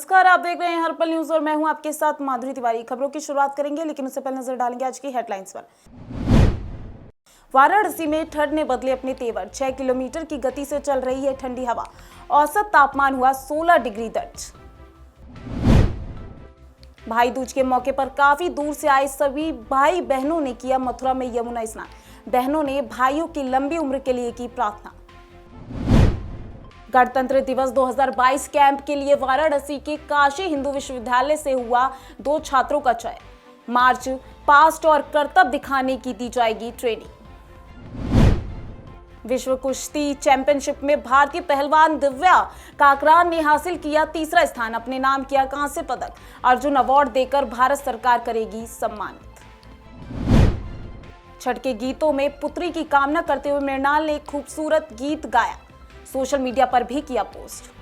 नमस्कार, आप देख रहे हैं हर पल न्यूज और मैं हूं आपके साथ माधुरी तिवारी। खबरों की शुरुआत करेंगे, लेकिन उससे पहले नजर डालेंगे आज की हेडलाइंस पर। वाराणसी में ठंड ने बदले अपने तेवर, 6 किलोमीटर की गति से चल रही है ठंडी हवा। औसत तापमान हुआ 16 डिग्री दर्ज। भाई दूज के मौके पर काफी दूर से आए सभी भाई बहनों ने किया मथुरा में यमुना स्नान। बहनों ने भाइयों की लंबी उम्र के लिए की प्रार्थना। गणतंत्र दिवस 2022 कैंप के लिए वाराणसी के काशी हिंदू विश्वविद्यालय से हुआ 2 छात्रों का चयन। मार्च पास्ट और करतब दिखाने की दी जाएगी ट्रेनिंग। विश्व कुश्ती चैंपियनशिप में भारतीय पहलवान दिव्या काकरान ने हासिल किया तीसरा स्थान, अपने नाम किया कांस्य पदक। अर्जुन अवार्ड देकर भारत सरकार करेगी सम्मानित। छठ के गीतों में पुत्री की कामना करते हुए मृणाल ने खूबसूरत गीत गाया, सोशल मीडिया पर भी किया पोस्ट।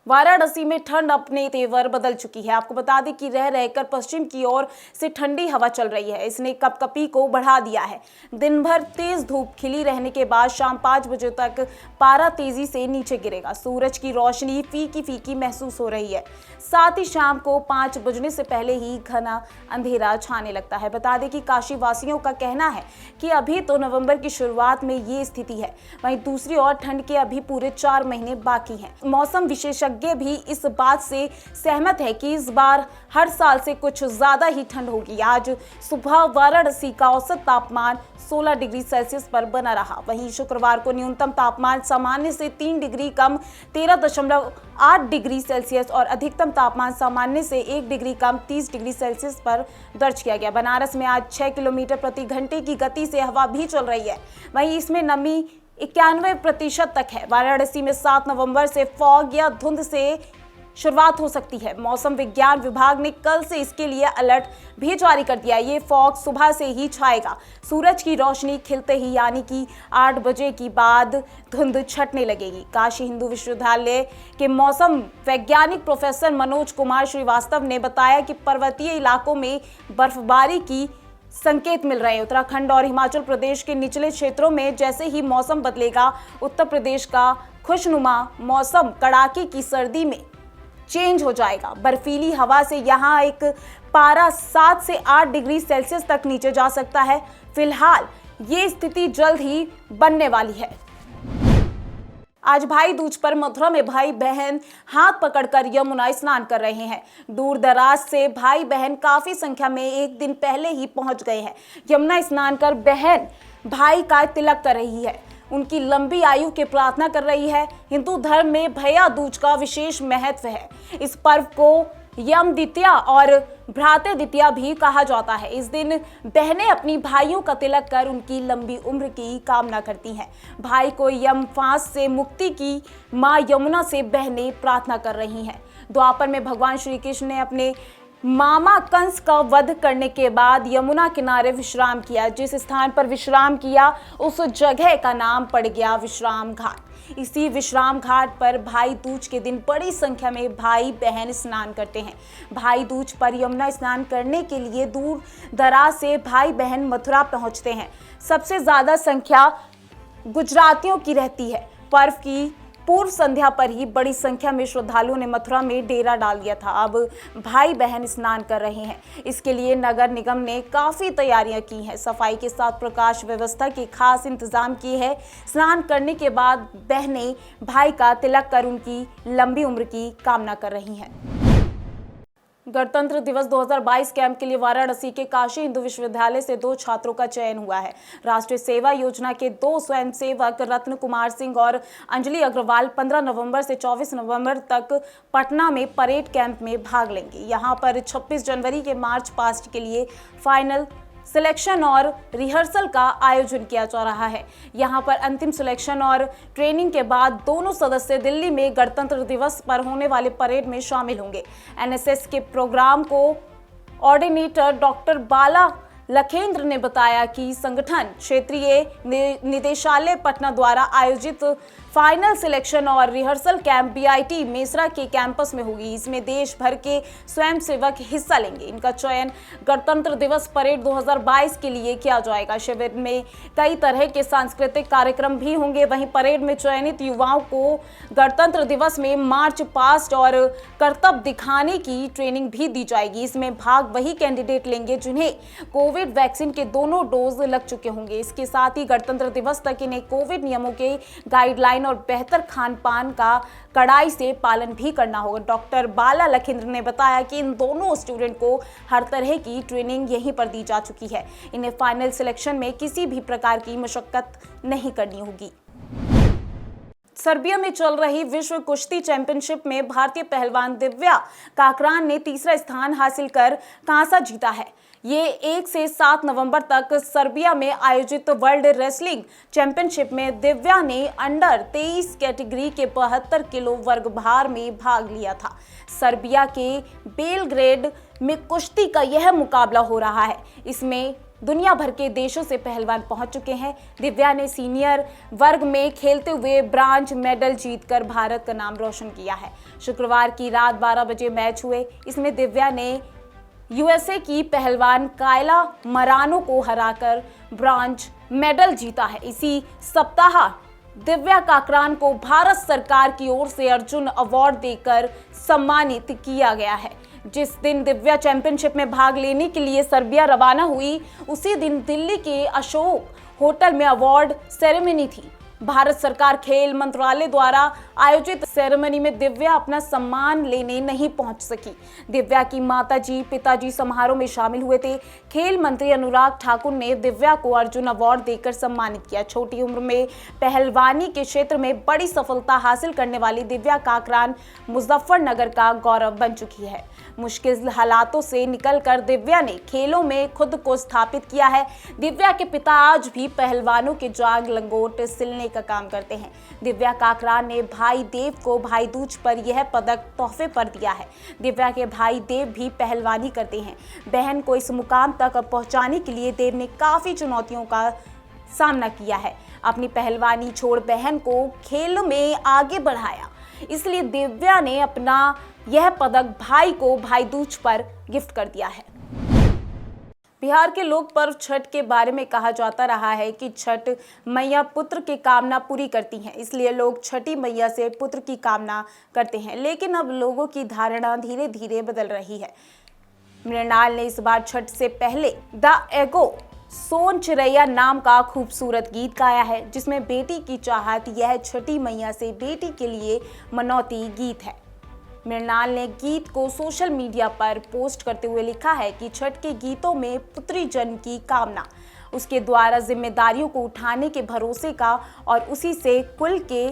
वाराणसी में ठंड अपने तेवर बदल चुकी है। आपको बता दें कि रह रहकर पश्चिम की ओर से ठंडी हवा चल रही है। इसने कपकपी को बढ़ा दिया है। दिन भर तेज धूप खिली रहने के बाद शाम 5 बजे तक पारा तेजी से नीचे गिरेगा। सूरज की रोशनी फीकी फीकी महसूस हो रही है। साथ ही शाम को 5 बजने से पहले ही घना अंधेरा छाने लगता है। बता दें कि काशी वासियों का कहना है कि अभी तो नवंबर की शुरुआत में ये स्थिति है, वहीं दूसरी ओर ठंड के अभी पूरे 4 महीने बाकी हैं। मौसम विशेषज्ञ भी इस बात से सहमत है कि इस बार हर साल से कुछ ज्यादा ही ठंड होगी। आज सुबह वाराणसी का औसत तापमान 16 डिग्री सेल्सियस पर बना रहा। वहीं शुक्रवार को न्यूनतम तापमान सामान्य से 3 डिग्री कम 13.8 डिग्री सेल्सियस और अधिकतम तापमान सामान्य से 1 डिग्री कम 30 डिग्री सेल्सियस पर दर्ज किया गया। बनारस में आज 6 किलोमीटर प्रति घंटे की गति से हवा भी चल रही है। वहीं इसमें नमी 91% तक है। वाराणसी में 7 नवंबर से फॉग या धुंध से शुरुआत हो सकती है। मौसम विज्ञान विभाग ने कल से इसके लिए अलर्ट भी जारी कर दिया। ये फॉग सुबह से ही छाएगा। सूरज की रोशनी खिलते ही यानी कि 8 बजे के बाद धुंध छटने लगेगी। काशी हिंदू विश्वविद्यालय के मौसम वैज्ञानिक प्रोफेसर मनोज कुमार श्रीवास्तव ने बताया कि पर्वतीय इलाकों में बर्फबारी की संकेत मिल रहे हैं। उत्तराखंड और हिमाचल प्रदेश के निचले क्षेत्रों में जैसे ही मौसम बदलेगा, उत्तर प्रदेश का खुशनुमा मौसम कड़ाके की सर्दी में चेंज हो जाएगा। बर्फीली हवा से यहाँ एक पारा 7 से 8 डिग्री सेल्सियस तक नीचे जा सकता है। फिलहाल ये स्थिति जल्द ही बनने वाली है। आज भाई दूज पर मथुरा में भाई बहन हाथ पकड़कर यमुना स्नान कर रहे हैं। दूर दराज से भाई बहन काफी संख्या में एक दिन पहले ही पहुंच गए हैं। यमुना स्नान कर बहन भाई का तिलक कर रही है, उनकी लंबी आयु की प्रार्थना कर रही है। हिंदू धर्म में भैया दूज का विशेष महत्व है। इस पर्व को यम द्वितीया और भ्राते द्वितीया भी कहा जाता है। इस दिन बहनें अपनी भाइयों का तिलक कर उनकी लंबी उम्र की कामना करती हैं। भाई को यम फांस से मुक्ति की मां यमुना से बहनें प्रार्थना कर रही हैं। द्वापर में भगवान श्री कृष्ण ने अपने मामा कंस का वध करने के बाद यमुना किनारे विश्राम किया। जिस स्थान पर विश्राम किया उस जगह का नाम पड़ गया विश्राम घाट। इसी विश्राम घाट पर भाई दूज के दिन बड़ी संख्या में भाई बहन स्नान करते हैं। भाई दूज पर यमुना स्नान करने के लिए दूर दराज से भाई बहन मथुरा पहुंचते हैं। सबसे ज्यादा संख्या गुजरातियों की रहती है। पर्व की पूर्व संध्या पर ही बड़ी संख्या में श्रद्धालुओं ने मथुरा में डेरा डाल दिया था। अब भाई बहन स्नान कर रहे हैं। इसके लिए नगर निगम ने काफी तैयारियां की हैं। सफाई के साथ प्रकाश व्यवस्था के खास इंतजाम किए हैं। स्नान करने के बाद बहनें भाई का तिलक कर उनकी लंबी उम्र की कामना कर रही हैं। गणतंत्र दिवस 2022 कैंप के लिए वाराणसी के काशी हिंदू विश्वविद्यालय से 2 छात्रों का चयन हुआ है। राष्ट्रीय सेवा योजना के 2 स्वयंसेवक रत्न कुमार सिंह और अंजलि अग्रवाल 15 नवंबर से 24 नवंबर तक पटना में परेड कैंप में भाग लेंगे। यहां पर 26 जनवरी के मार्च पास्ट के लिए फाइनल सिलेक्शन और रिहर्सल का आयोजन किया जा रहा है। यहां पर अंतिम सिलेक्शन और ट्रेनिंग के बाद दोनों सदस्य दिल्ली में गणतंत्र दिवस पर होने वाले परेड में शामिल होंगे। एनएसएस के प्रोग्राम को ऑर्डिनेटर डॉक्टर बाला लखेंद्र ने बताया कि संगठन क्षेत्रीय निदेशालय पटना द्वारा आयोजित फाइनल सिलेक्शन और रिहर्सल कैंप बीआईटी मेसरा के कैंपस में होगी। इसमें देश भर के स्वयंसेवक हिस्सा लेंगे। इनका चयन गणतंत्र दिवस परेड 2022 के लिए किया जाएगा। शिविर में कई तरह के सांस्कृतिक कार्यक्रम भी होंगे। वहीं परेड में चयनित युवाओं को गणतंत्र दिवस में मार्च पास्ट और करतब दिखाने की ट्रेनिंग भी दी जाएगी। इसमें भाग वही कैंडिडेट लेंगे जिन्हें कोविड वैक्सीन के दोनों डोज लग चुके होंगे। इसके साथ ही गणतंत्र दिवस तक इन्हें कोविड नियमों के गाइडलाइन और बेहतर खान पान का कड़ाई से पालन भी करना होगा। डॉक्टर बाला लखिंद्र ने बताया कि इन दोनों स्टूडेंट को हर तरह की ट्रेनिंग यहीं पर दी जा चुकी है। इन्हें फाइनल सिलेक्शन में किसी भी प्रकार की मशक्कत नहीं करनी होगी। सर्बिया में चल रही विश्व कुश्ती चैंपियनशिप में भारतीय पहलवान दिव्या काकरान ने तीसरा स्थान हासिल कर कांसा जीता है। ये 1 से 7 नवंबर तक सर्बिया में आयोजित वर्ल्ड रेसलिंग चैंपियनशिप में दिव्या ने अंडर 23 कैटेगरी के 72 किलो वर्ग भार में भाग लिया था। सर्बिया के बेलग्रेड में कुश्ती का यह मुकाबला हो रहा है। इसमें दुनिया भर के देशों से पहलवान पहुंच चुके हैं। दिव्या ने सीनियर वर्ग में खेलते हुए ब्रांज मेडल जीतकर भारत का नाम रोशन किया है। शुक्रवार की रात 12 बजे मैच हुए। इसमें दिव्या ने यूएसए की पहलवान कायला मरानो को हराकर ब्रांज मेडल जीता है। इसी सप्ताह दिव्या काकरान को भारत सरकार की ओर से अर्जुन अवार्ड देकर सम्मानित किया गया है। जिस दिन दिव्या चैंपियनशिप में भाग लेने के लिए सर्बिया रवाना हुई, उसी दिन दिल्ली के अशोक होटल में अवार्ड सेरेमनी थी। भारत सरकार खेल मंत्रालय द्वारा आयोजित सेरेमनी में दिव्या अपना सम्मान लेने नहीं पहुंच सकी। दिव्या की माताजी पिताजी समारोह में शामिल हुए थे। खेल मंत्री अनुराग ठाकुर ने दिव्या को अर्जुन अवार्ड देकर सम्मानित किया। छोटी उम्र में पहलवानी के क्षेत्र में बड़ी सफलता हासिल करने वाली दिव्या काकरान मुजफ्फरनगर का गौरव बन चुकी है। मुश्किल हालातों से निकलकर दिव्या ने खेलों में खुद को स्थापित किया है। दिव्या के पिता आज भी पहलवानों के जाग लंगोट सिलने का काम करते हैं। दिव्या काकरान ने भाई देव को भाई दूज पर यह पदक तोहफे पर दिया है। दिव्या के भाई देव भी पहलवानी करते हैं। बहन को इस मुकाम तक पहुंचाने के लिए देव ने काफी चुनौतियों का सामना किया है। अपनी पहलवानी छोड़ बहन को खेल में आगे बढ़ाया। इसलिए दिव्या ने अपना यह पदक भाई को भाई दूज पर गिफ्ट कर दिया है। बिहार के लोक पर्व छठ के बारे में कहा जाता रहा है कि छठ मैया पुत्र की कामना पूरी करती हैं, इसलिए लोग छठी मैया से पुत्र की कामना करते हैं। लेकिन अब लोगों की धारणा धीरे धीरे बदल रही है। मृणाल ने इस बार छठ से पहले द एगो सोन चिरैया नाम का खूबसूरत गीत गाया है, जिसमें बेटी की चाहत यह छठी मैया से बेटी के लिए मनौती गीत है। मृणाल ने गीत को सोशल मीडिया पर पोस्ट करते हुए लिखा है कि छठ के गीतों में पुत्री जन्म की कामना, उसके द्वारा जिम्मेदारियों को उठाने के भरोसे का और उसी से कुल के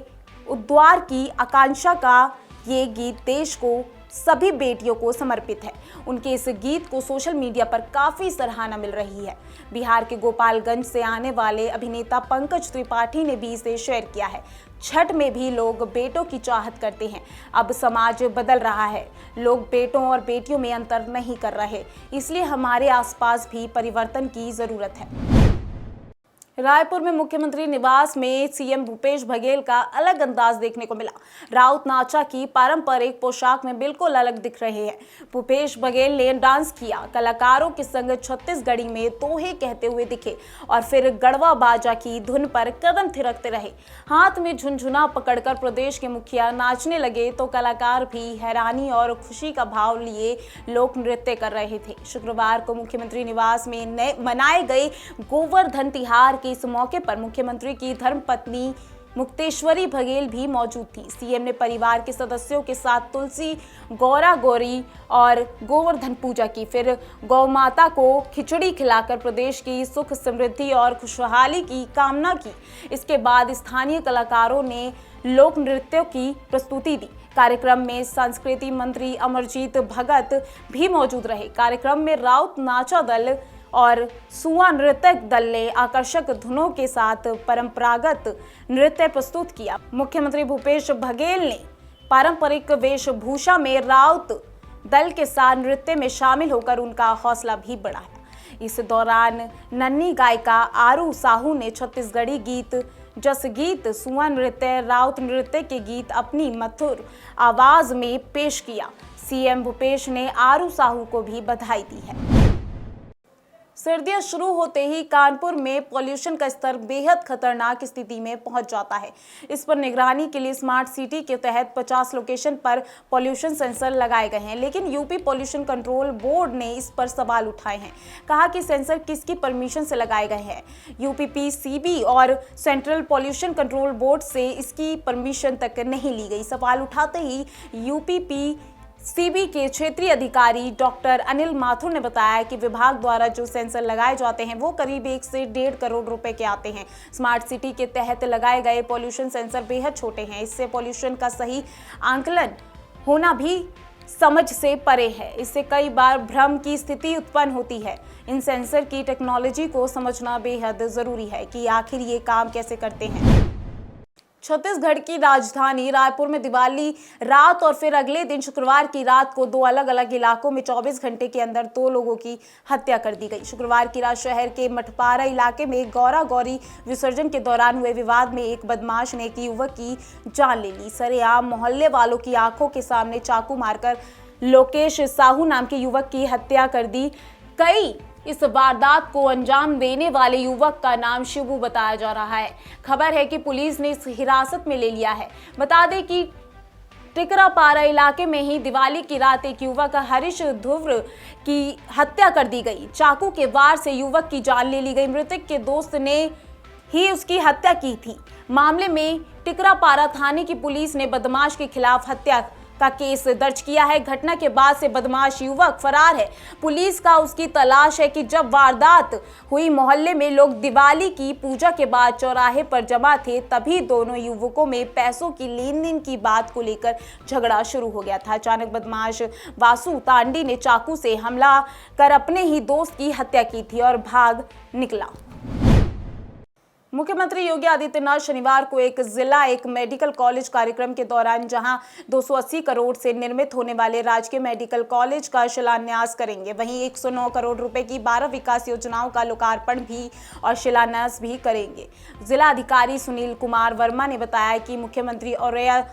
उद्धार की आकांक्षा का ये गीत देश को सभी बेटियों को समर्पित है। उनके इस गीत को सोशल मीडिया पर काफी सराहना मिल रही है। बिहार के गोपालगंज से आने वाले अभिनेता पंकज त्रिपाठी ने भी इसे शेयर किया है। छठ में भी लोग बेटों की चाहत करते हैं। अब समाज बदल रहा है, लोग बेटों और बेटियों में अंतर नहीं कर रहे, इसलिए हमारे आसपास भी परिवर्तन की जरूरत है। रायपुर में मुख्यमंत्री निवास में सीएम भूपेश बघेल का अलग अंदाज देखने को मिला। राउत नाचा की पारंपरिक पोशाक में बिल्कुल अलग दिख रहे हैं। भूपेश बघेल ने डांस किया, कलाकारों के संग छत्तीसगढ़ी में तोहे कहते हुए दिखे और फिर गढ़वा बाजा की धुन पर कदम थिरकते रहे। हाथ में झुनझुना पकड़कर प्रदेश के मुखिया नाचने लगे तो कलाकार भी हैरानी और खुशी का भाव लिए लोक नृत्य कर रहे थे। शुक्रवार को मुख्यमंत्री निवास में मनाए गए गोवर्धन तिहार इस मौके पर मुख्यमंत्री की धर्मपत्नी मुक्तेश्वरी बघेल भी मौजूद थी। सीएम ने परिवार के सदस्यों के साथ तुलसी गौरा गौरी और गोवर्धन पूजा की, फिर गौ माता को खिचड़ी खिलाकर प्रदेश की सुख समृद्धि और खुशहाली की कामना की। इसके बाद स्थानीय कलाकारों ने लोक नृत्यों की प्रस्तुति दी। कार्यक्रम में संस्कृति मंत्री अमरजीत भगत भी मौजूद रहे। कार्यक्रम में राउत नाचा दल और सुआ नृत्य दल ने आकर्षक धुनों के साथ परंपरागत नृत्य प्रस्तुत किया। मुख्यमंत्री भूपेश बघेल ने पारंपरिक वेशभूषा में राउत दल के साथ नृत्य में शामिल होकर उनका हौसला भी बढ़ाया। इस दौरान नन्ही गायिका आरू साहू ने छत्तीसगढ़ी गीत जसगीत, सुआ नृत्य, राउत नृत्य के गीत अपनी मधुर आवाज में पेश किया। सीएम भूपेश ने आरू साहू को भी बधाई दी है। सर्दियां शुरू होते ही कानपुर में पॉल्यूशन का स्तर बेहद खतरनाक स्थिति में पहुंच जाता है। इस पर निगरानी के लिए स्मार्ट सिटी के तहत 50 लोकेशन पर पॉल्यूशन सेंसर लगाए गए हैं, लेकिन यूपी पॉल्यूशन कंट्रोल बोर्ड ने इस पर सवाल उठाए हैं। कहा कि सेंसर किसकी परमिशन से लगाए गए हैं। यूपीपीसीबी और सेंट्रल पॉल्यूशन कंट्रोल बोर्ड से इसकी परमिशन तक नहीं ली गई। सवाल उठाते ही यूपीपीसीबी के क्षेत्रीय अधिकारी डॉक्टर अनिल माथुर ने बताया कि विभाग द्वारा जो सेंसर लगाए जाते हैं वो करीब 1 से 1.5 करोड़ रुपए के आते हैं। स्मार्ट सिटी के तहत लगाए गए पॉल्यूशन सेंसर बेहद छोटे हैं। इससे पॉल्यूशन का सही आंकलन होना भी समझ से परे है। इससे कई बार भ्रम की स्थिति उत्पन्न होती है। इन सेंसर की टेक्नोलॉजी को समझना बेहद जरूरी है कि आखिर ये काम कैसे करते हैं। छत्तीसगढ़ की राजधानी रायपुर में दिवाली रात और फिर अगले दिन शुक्रवार की रात को 2 अलग अलग इलाकों में 24 घंटे के अंदर 2 लोगों की हत्या कर दी गई। शुक्रवार की रात शहर के मठपारा इलाके में गौरा गौरी विसर्जन के दौरान हुए विवाद में एक बदमाश ने एक युवक की जान ले ली। सरेआम मोहल्ले वालों की आंखों के सामने चाकू मारकर लोकेश साहू नाम के युवक की हत्या कर दी गई। इस वारदात को अंजाम देने वाले युवक का नाम शिबू बताया जा रहा है। खबर है कि पुलिस ने इसे हिरासत में ले लिया है। बता दें कि टिकरापारा इलाके में ही दिवाली की रात एक युवक हरीश ध्रुव की हत्या कर दी गई। चाकू के वार से युवक की जान ले ली गई। मृतक के दोस्त ने ही उसकी हत्या की थी। मामले में टिकरापारा थाने की पुलिस ने बदमाश के खिलाफ हत्या का केस दर्ज किया है। घटना के बाद से बदमाश युवक फरार है। पुलिस का उसकी तलाश है कि जब वारदात हुई मोहल्ले में लोग दिवाली की पूजा के बाद चौराहे पर जमा थे, तभी दोनों युवकों में पैसों की लेन देन की बात को लेकर झगड़ा शुरू हो गया था। अचानक बदमाश वासु तांडी ने चाकू से हमला कर अपने ही दोस्त की हत्या की थी और भाग निकला। मुख्यमंत्री योगी आदित्यनाथ शनिवार को एक मेडिकल कॉलेज कार्यक्रम के दौरान जहां 280 करोड़ से निर्मित होने वाले राजकीय मेडिकल कॉलेज का शिलान्यास करेंगे, वहीं 109 करोड़ रुपए की 12 विकास योजनाओं का लोकार्पण भी और शिलान्यास भी करेंगे। जिला अधिकारी सुनील कुमार वर्मा ने बताया कि मुख्यमंत्री औरैया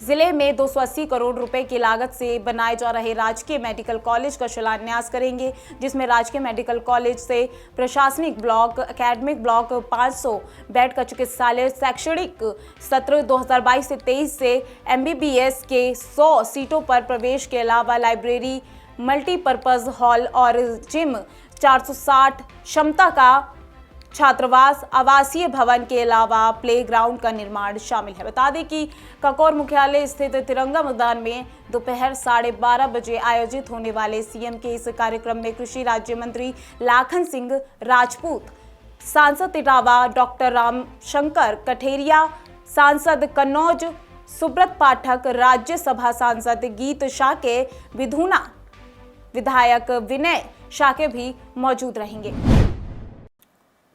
जिले में 280 करोड़ रुपए की लागत से बनाए जा रहे राजकीय मेडिकल कॉलेज का शिलान्यास करेंगे, जिसमें राजकीय मेडिकल कॉलेज से प्रशासनिक ब्लॉक, एकेडमिक ब्लॉक, 500 बेड का चिकित्सालय, शैक्षणिक सत्र 2022 से 23 से MBBS के 100 सीटों पर प्रवेश के अलावा लाइब्रेरी, मल्टीपर्पज हॉल और जिम, 460 क्षमता का छात्रावास, आवासीय भवन के अलावा प्लेग्राउंड का निर्माण शामिल है। बता दें कि ककौर मुख्यालय स्थित तिरंगा मैदान में दोपहर 12:30 बजे आयोजित होने वाले सीएम के इस कार्यक्रम में कृषि राज्य मंत्री लाखन सिंह राजपूत, सांसद इटावा डॉक्टर रामशंकर कठेरिया, सांसद कन्नौज सुब्रत पाठक, राज्यसभा सांसद गीत शाके, विधुना विधायक विनय शाके भी मौजूद रहेंगे।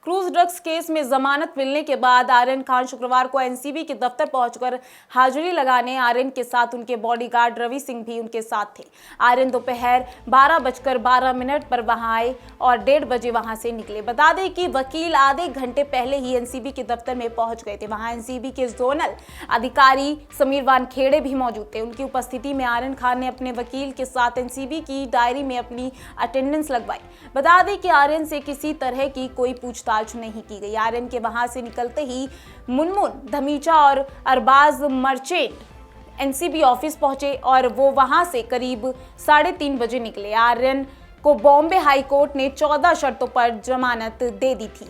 क्रूज ड्रग्स केस में जमानत मिलने के बाद आर्यन खान शुक्रवार को एनसीबी के दफ्तर पहुंचकर हाजिरी लगाने आर्यन के साथ उनके बॉडीगार्ड रवि सिंह भी उनके साथ थे। आर्यन दोपहर 12:12 पर वहां आए और 1:30 बजे वहां से निकले। बता दें कि वकील आधे घंटे पहले ही एनसीबी के दफ्तर में पहुंच गए थे। वहां एनसीबी के जोनल अधिकारी समीर वानखेड़े भी मौजूद थे। उनकी उपस्थिति में आर्यन खान ने अपने वकील के साथ एनसीबी की डायरी में अपनी अटेंडेंस लगवाई। बता दें कि आर्यन से किसी तरह की कोई पूछताछ नहीं की गई। आर्यन के वहां से निकलते ही मुनमुन धमीचा और अरबाज मर्चेंट एनसीबी ऑफिस पहुंचे और वो वहां से करीब 3:30 बजे निकले। आर्यन को बॉम्बे हाई कोर्ट ने 14 शर्तों पर जमानत दे दी थी,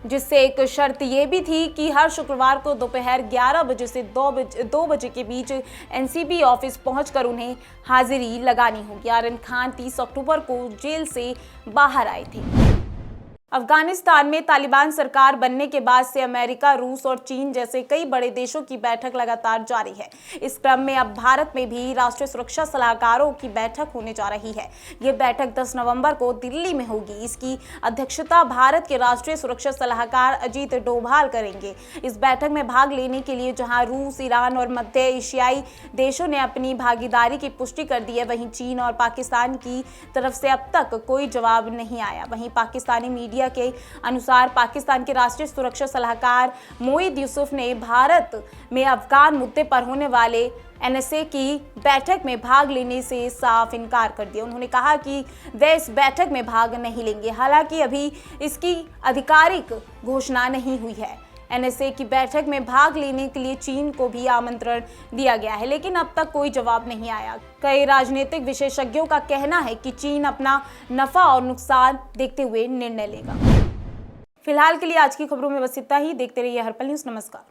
जिससे एक शर्त ये भी थी कि हर शुक्रवार को दोपहर 11 बजे से 2 बजे के बीच एनसीबी ऑफिस पहुंचकर उन्हें हाजिरी लगानी होगी। आर्यन खान 30 अक्टूबर को जेल से बाहर आए थे। अफगानिस्तान में तालिबान सरकार बनने के बाद से अमेरिका, रूस और चीन जैसे कई बड़े देशों की बैठक लगातार जारी है। इस क्रम में अब भारत में भी राष्ट्रीय सुरक्षा सलाहकारों की बैठक होने जा रही है। ये बैठक 10 नवंबर को दिल्ली में होगी। इसकी अध्यक्षता भारत के राष्ट्रीय सुरक्षा सलाहकार अजीत डोभाल करेंगे। इस बैठक में भाग लेने के लिए जहां रूस, ईरान और मध्य एशियाई देशों ने अपनी भागीदारी की पुष्टि कर दी है, वहीं चीन और पाकिस्तान की तरफ से अब तक कोई जवाब नहीं आया। वहीं पाकिस्तानी मीडिया मीडिया के अनुसार पाकिस्तान के राष्ट्रीय सुरक्षा सलाहकार मोईद यूसुफ ने भारत में अफगान मुद्दे पर होने वाले एनएसए की बैठक में भाग लेने से साफ इनकार कर दिया। उन्होंने कहा कि वे इस बैठक में भाग नहीं लेंगे। हालांकि अभी इसकी आधिकारिक घोषणा नहीं हुई है। एनएसए की बैठक में भाग लेने के लिए चीन को भी आमंत्रण दिया गया है, लेकिन अब तक कोई जवाब नहीं आया। कई राजनीतिक विशेषज्ञों का कहना है कि चीन अपना नफा और नुकसान देखते हुए निर्णय लेगा। फिलहाल के लिए आज की खबरों में बस इतना ही। देखते रहिए हर पल न्यूज़। नमस्कार।